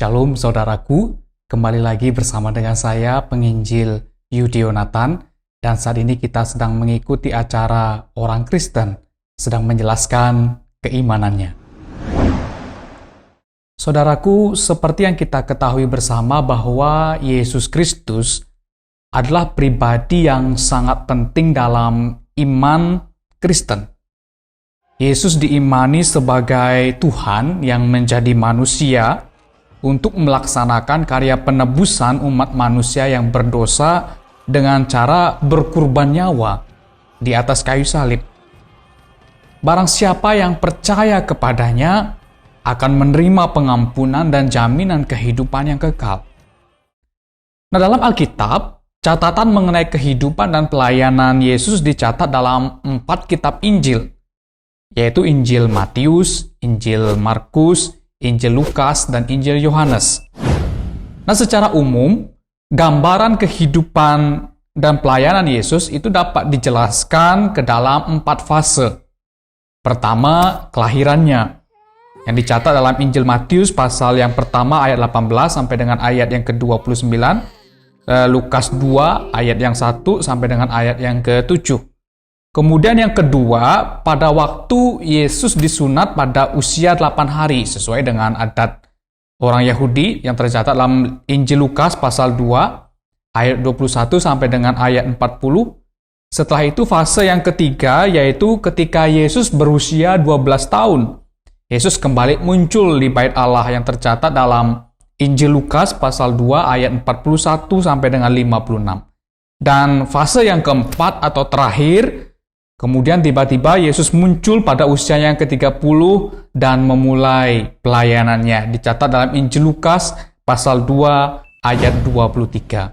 Shalom saudaraku, kembali lagi bersama dengan saya penginjil Yudi Yonatan, dan saat ini kita sedang mengikuti acara orang Kristen sedang menjelaskan keimanannya. Saudaraku, seperti yang kita ketahui bersama bahwa Yesus Kristus adalah pribadi yang sangat penting dalam iman Kristen. Yesus diimani sebagai Tuhan yang menjadi manusia untuk melaksanakan karya penebusan umat manusia yang berdosa dengan cara berkurban nyawa di atas kayu salib. Barang siapa yang percaya kepadanya akan menerima pengampunan dan jaminan kehidupan yang kekal. Nah, dalam Alkitab, catatan mengenai kehidupan dan pelayanan Yesus dicatat dalam 4 kitab Injil, yaitu Injil Matius, Injil Markus, Injil Lukas, dan Injil Yohanes. Nah, secara umum, gambaran kehidupan dan pelayanan Yesus itu dapat dijelaskan ke dalam 4 fase. Pertama, kelahirannya, yang dicatat dalam Injil Matius pasal yang pertama ayat 18 sampai dengan ayat yang ke-29, Lukas 2 ayat yang 1 sampai dengan ayat yang ke-7. Kemudian yang kedua, pada waktu Yesus disunat pada usia 8 hari, sesuai dengan adat orang Yahudi yang tercatat dalam Injil Lukas pasal 2, ayat 21 sampai dengan ayat 40. Setelah itu fase yang ketiga, yaitu ketika Yesus berusia 12 tahun. Yesus kembali muncul di bait Allah yang tercatat dalam Injil Lukas pasal 2, ayat 41 sampai dengan 56. Dan fase yang keempat atau terakhir, kemudian tiba-tiba Yesus muncul pada usia yang ke-30 dan memulai pelayanannya. Dicatat dalam Injil Lukas pasal 2 ayat 23.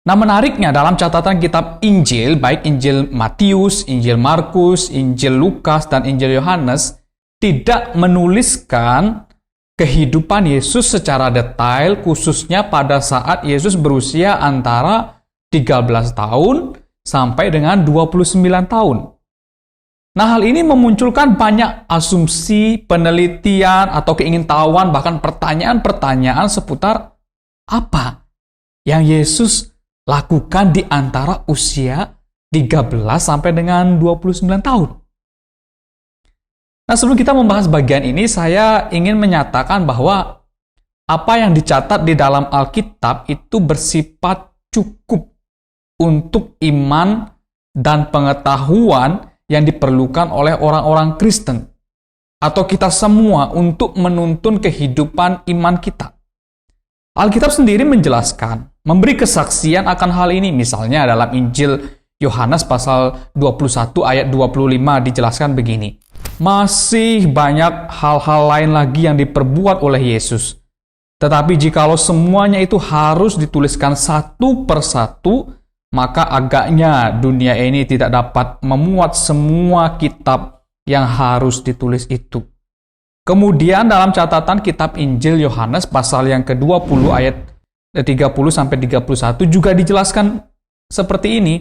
Nah, menariknya dalam catatan kitab Injil, baik Injil Matius, Injil Markus, Injil Lukas, dan Injil Yohanes, tidak menuliskan kehidupan Yesus secara detail, khususnya pada saat Yesus berusia antara 13 tahun sampai dengan 29 tahun. Nah, hal ini memunculkan banyak asumsi, penelitian, atau keingintahuan, bahkan pertanyaan-pertanyaan seputar apa yang Yesus lakukan di antara usia 13 sampai dengan 29 tahun. Nah, sebelum kita membahas bagian ini, saya ingin menyatakan bahwa apa yang dicatat di dalam Alkitab itu bersifat cukup untuk iman dan pengetahuan yang diperlukan oleh orang-orang Kristen atau kita semua untuk menuntun kehidupan iman kita. Alkitab sendiri menjelaskan, memberi kesaksian akan hal ini. Misalnya dalam Injil Yohanes pasal 21 ayat 25 dijelaskan begini. Masih banyak hal-hal lain lagi yang diperbuat oleh Yesus. Tetapi jikalau semuanya itu harus dituliskan satu persatu, maka agaknya dunia ini tidak dapat memuat semua kitab yang harus ditulis itu. Kemudian dalam catatan kitab Injil Yohanes pasal yang ke-20 ayat 30 sampai 31 juga dijelaskan seperti ini.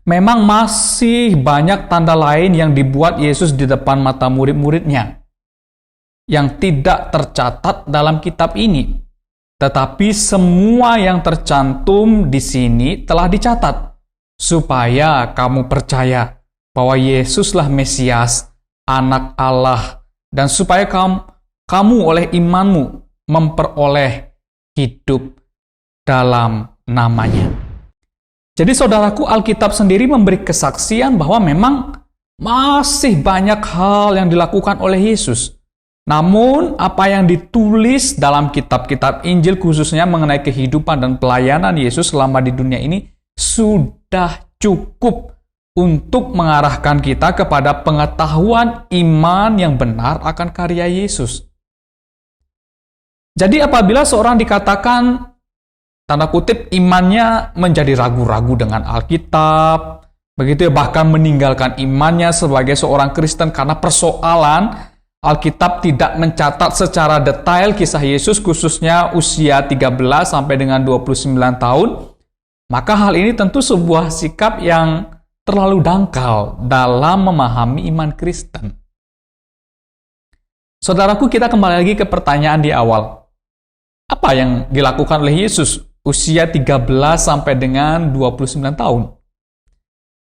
Memang masih banyak tanda lain yang dibuat Yesus di depan mata murid-muridnya yang tidak tercatat dalam kitab ini. Tetapi semua yang tercantum di sini telah dicatat, supaya kamu percaya bahwa Yesuslah Mesias, Anak Allah, dan supaya kamu oleh imanmu memperoleh hidup dalam namanya. Jadi saudaraku, Alkitab sendiri memberi kesaksian bahwa memang masih banyak hal yang dilakukan oleh Yesus. Namun, apa yang ditulis dalam kitab-kitab Injil khususnya mengenai kehidupan dan pelayanan Yesus selama di dunia ini sudah cukup untuk mengarahkan kita kepada pengetahuan iman yang benar akan karya Yesus. Jadi apabila seorang dikatakan, tanda kutip, imannya menjadi ragu-ragu dengan Alkitab, begitu ya, bahkan meninggalkan imannya sebagai seorang Kristen karena persoalan Alkitab tidak mencatat secara detail kisah Yesus khususnya usia 13 sampai dengan 29 tahun, maka hal ini tentu sebuah sikap yang terlalu dangkal dalam memahami iman Kristen. Saudaraku, kita kembali lagi ke pertanyaan di awal. Apa yang dilakukan oleh Yesus usia 13 sampai dengan 29 tahun?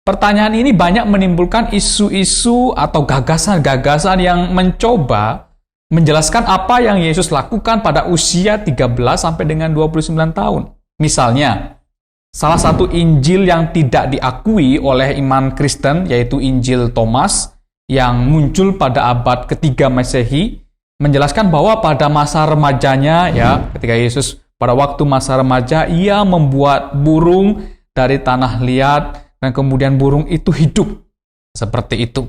Pertanyaan ini banyak menimbulkan isu-isu atau gagasan-gagasan yang mencoba menjelaskan apa yang Yesus lakukan pada usia 13 sampai dengan 29 tahun. Misalnya, salah satu Injil yang tidak diakui oleh iman Kristen, yaitu Injil Thomas, yang muncul pada abad ketiga Masehi, menjelaskan bahwa pada masa remajanya, ketika Yesus pada waktu masa remaja, ia membuat burung dari tanah liat, dan kemudian burung itu hidup. Seperti itu.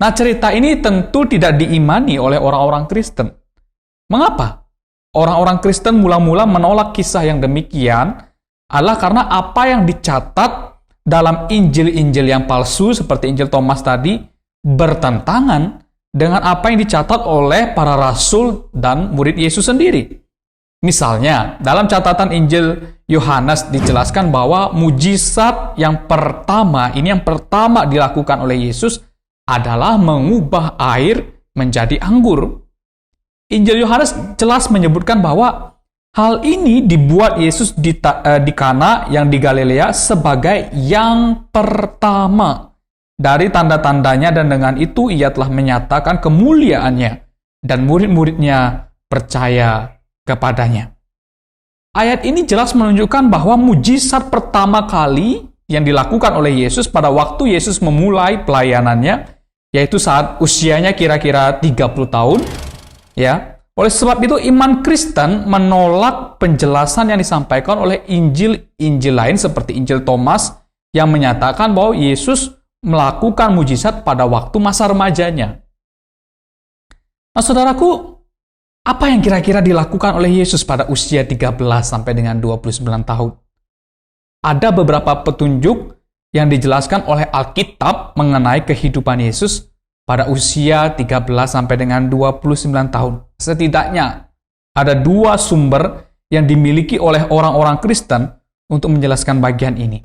Nah, cerita ini tentu tidak diimani oleh orang-orang Kristen. Mengapa? Orang-orang Kristen mula-mula menolak kisah yang demikian adalah karena apa yang dicatat dalam Injil-Injil yang palsu seperti Injil Thomas tadi bertentangan dengan apa yang dicatat oleh para rasul dan murid Yesus sendiri. Misalnya, dalam catatan Injil Yohanes dijelaskan bahwa mujizat yang pertama dilakukan oleh Yesus adalah mengubah air menjadi anggur. Injil Yohanes jelas menyebutkan bahwa hal ini dibuat Yesus di Kana yang di Galilea sebagai yang pertama dari tanda-tandanya, dan dengan itu ia telah menyatakan kemuliaannya dan murid-muridnya percaya kepadanya. Ayat ini jelas menunjukkan bahwa mujizat pertama kali yang dilakukan oleh Yesus pada waktu Yesus memulai pelayanannya, yaitu saat usianya kira-kira 30 tahun, Oleh sebab itu, iman Kristen menolak penjelasan yang disampaikan oleh Injil-Injil lain seperti Injil Thomas yang menyatakan bahwa Yesus melakukan mujizat pada waktu masa remajanya. Nah, saudaraku, apa yang kira-kira dilakukan oleh Yesus pada usia 13 sampai dengan 29 tahun? Ada beberapa petunjuk yang dijelaskan oleh Alkitab mengenai kehidupan Yesus pada usia 13 sampai dengan 29 tahun. Setidaknya ada dua sumber yang dimiliki oleh orang-orang Kristen untuk menjelaskan bagian ini,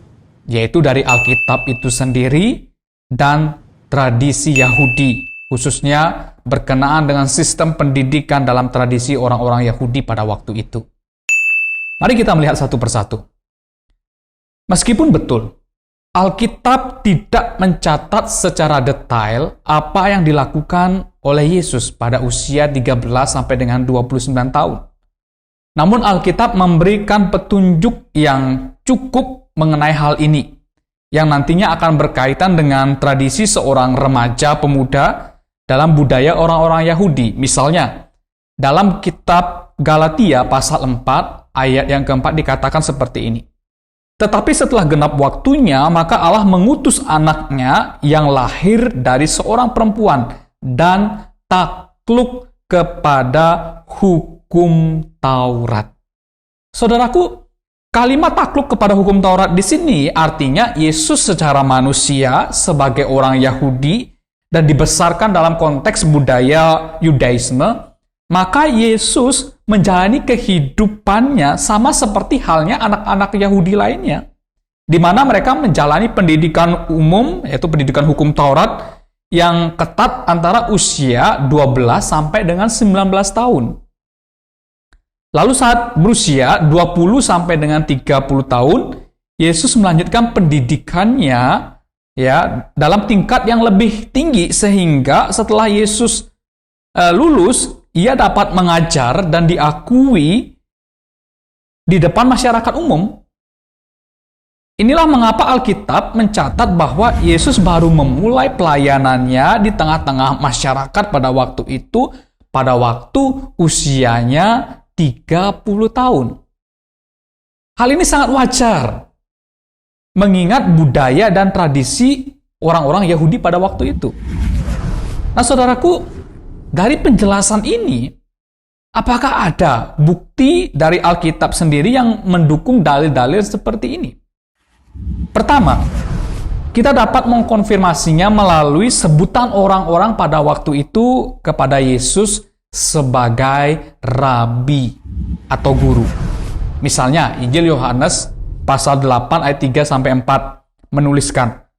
yaitu dari Alkitab itu sendiri dan tradisi Yahudi, khususnya berkenaan dengan sistem pendidikan dalam tradisi orang-orang Yahudi pada waktu itu. Mari kita melihat satu persatu. Meskipun betul, Alkitab tidak mencatat secara detail apa yang dilakukan oleh Yesus pada usia 13 sampai dengan 29 tahun. Namun Alkitab memberikan petunjuk yang cukup mengenai hal ini, yang nantinya akan berkaitan dengan tradisi seorang remaja pemuda dalam budaya orang-orang Yahudi. Misalnya, dalam kitab Galatia pasal 4 ayat yang keempat dikatakan seperti ini. Tetapi setelah genap waktunya, maka Allah mengutus anaknya yang lahir dari seorang perempuan dan takluk kepada hukum Taurat. Saudaraku, kalimat takluk kepada hukum Taurat di sini artinya Yesus secara manusia sebagai orang Yahudi dan dibesarkan dalam konteks budaya Yudaisme, maka Yesus menjalani kehidupannya sama seperti halnya anak-anak Yahudi lainnya, di mana mereka menjalani pendidikan umum, yaitu pendidikan hukum Taurat, yang ketat antara usia 12 sampai dengan 19 tahun. Lalu saat berusia 20 sampai dengan 30 tahun, Yesus melanjutkan pendidikannya dalam tingkat yang lebih tinggi, sehingga setelah Yesus lulus, ia dapat mengajar dan diakui di depan masyarakat umum. Inilah mengapa Alkitab mencatat bahwa Yesus baru memulai pelayanannya di tengah-tengah masyarakat pada waktu itu, pada waktu usianya 30 tahun. Hal ini sangat wajar, mengingat budaya dan tradisi orang-orang Yahudi pada waktu itu. Nah, saudaraku, dari penjelasan ini, apakah ada bukti dari Alkitab sendiri yang mendukung dalil-dalil seperti ini? Pertama, kita dapat mengkonfirmasinya melalui sebutan orang-orang pada waktu itu kepada Yesus sebagai rabi atau guru. Misalnya, Injil Yohanes pasal 8 ayat 3 sampai 4 menuliskan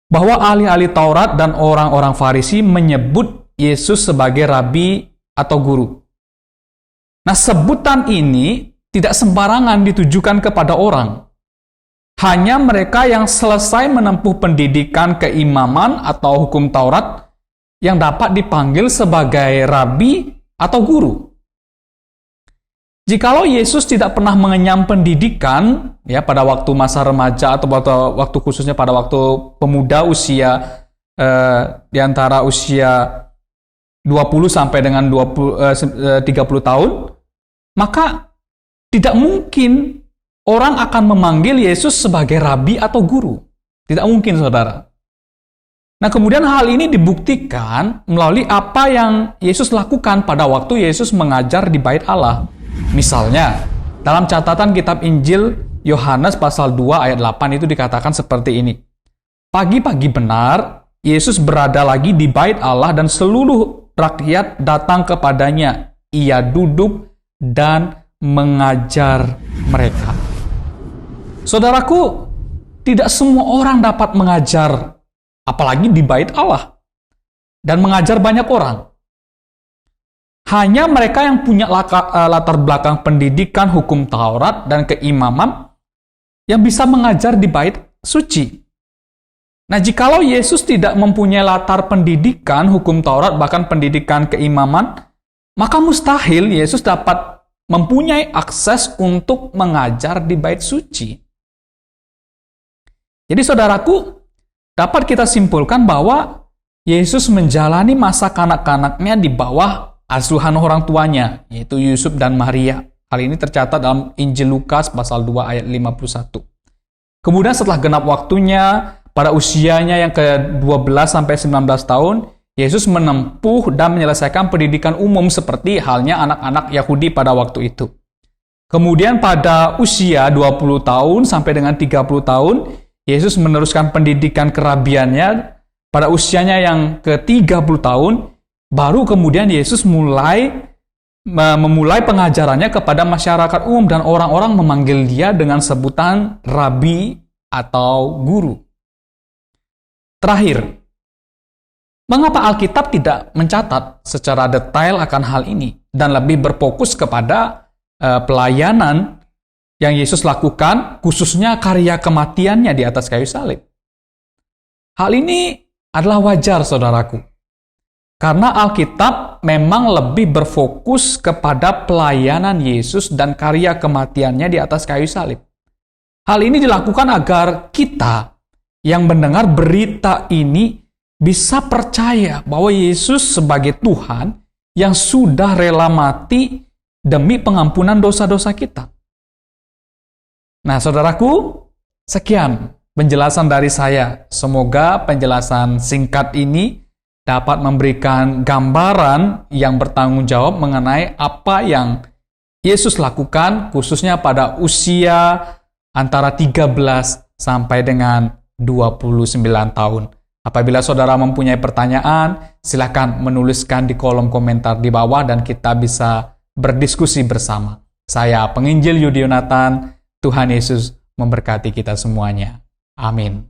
bahwa ahli-ahli Taurat dan orang-orang Farisi menyebut Yesus sebagai rabi atau guru. Nah, sebutan ini tidak sembarangan ditujukan kepada orang. Hanya mereka yang selesai menempuh pendidikan keimaman atau hukum Taurat yang dapat dipanggil sebagai rabi atau guru. Jikalau Yesus tidak pernah mengenyam pendidikan ya pada waktu masa remaja atau waktu khususnya pada waktu pemuda usia di antara usia 20 sampai dengan 30 tahun, maka tidak mungkin orang akan memanggil Yesus sebagai rabi atau guru. Tidak mungkin, saudara. Nah, kemudian hal ini dibuktikan melalui apa yang Yesus lakukan pada waktu Yesus mengajar di Bait Allah. Misalnya, dalam catatan kitab Injil Yohanes pasal 2 ayat 8 itu dikatakan seperti ini. Pagi-pagi benar, Yesus berada lagi di Bait Allah dan seluruh rakyat datang kepadanya. Ia duduk dan mengajar mereka. Saudaraku, tidak semua orang dapat mengajar, apalagi di Bait Allah, dan mengajar banyak orang. Hanya mereka yang punya latar belakang pendidikan hukum Taurat dan keimaman yang bisa mengajar di Bait Suci. Nah, jikalau Yesus tidak mempunyai latar pendidikan hukum Taurat, bahkan pendidikan keimaman, maka mustahil Yesus dapat mempunyai akses untuk mengajar di Bait Suci. Jadi, saudaraku, dapat kita simpulkan bahwa Yesus menjalani masa kanak-kanaknya di bawah asuhan orang tuanya, yaitu Yusuf dan Maria. Hal ini tercatat dalam Injil Lukas pasal 2 ayat 51. Kemudian setelah genap waktunya, pada usianya yang ke-12 sampai 19 tahun, Yesus menempuh dan menyelesaikan pendidikan umum seperti halnya anak-anak Yahudi pada waktu itu. Kemudian pada usia 20 tahun sampai dengan 30 tahun, Yesus meneruskan pendidikan kerabiannya. Pada usianya yang ke-30 tahun, baru kemudian Yesus memulai pengajarannya kepada masyarakat umum dan orang-orang memanggil dia dengan sebutan rabi atau guru. Terakhir, mengapa Alkitab tidak mencatat secara detail akan hal ini dan lebih berfokus kepada pelayanan yang Yesus lakukan, khususnya karya kematiannya di atas kayu salib? Hal ini adalah wajar, saudaraku, karena Alkitab memang lebih berfokus kepada pelayanan Yesus dan karya kematiannya di atas kayu salib. Hal ini dilakukan agar kita yang mendengar berita ini bisa percaya bahwa Yesus sebagai Tuhan yang sudah rela mati demi pengampunan dosa-dosa kita. Nah, saudaraku, sekian penjelasan dari saya. Semoga penjelasan singkat ini dapat memberikan gambaran yang bertanggung jawab mengenai apa yang Yesus lakukan, khususnya pada usia antara 13 sampai dengan 29 tahun. Apabila saudara mempunyai pertanyaan, silakan menuliskan di kolom komentar di bawah dan kita bisa berdiskusi bersama. Saya Penginjil Yudi Yonatan, Tuhan Yesus memberkati kita semuanya. Amin.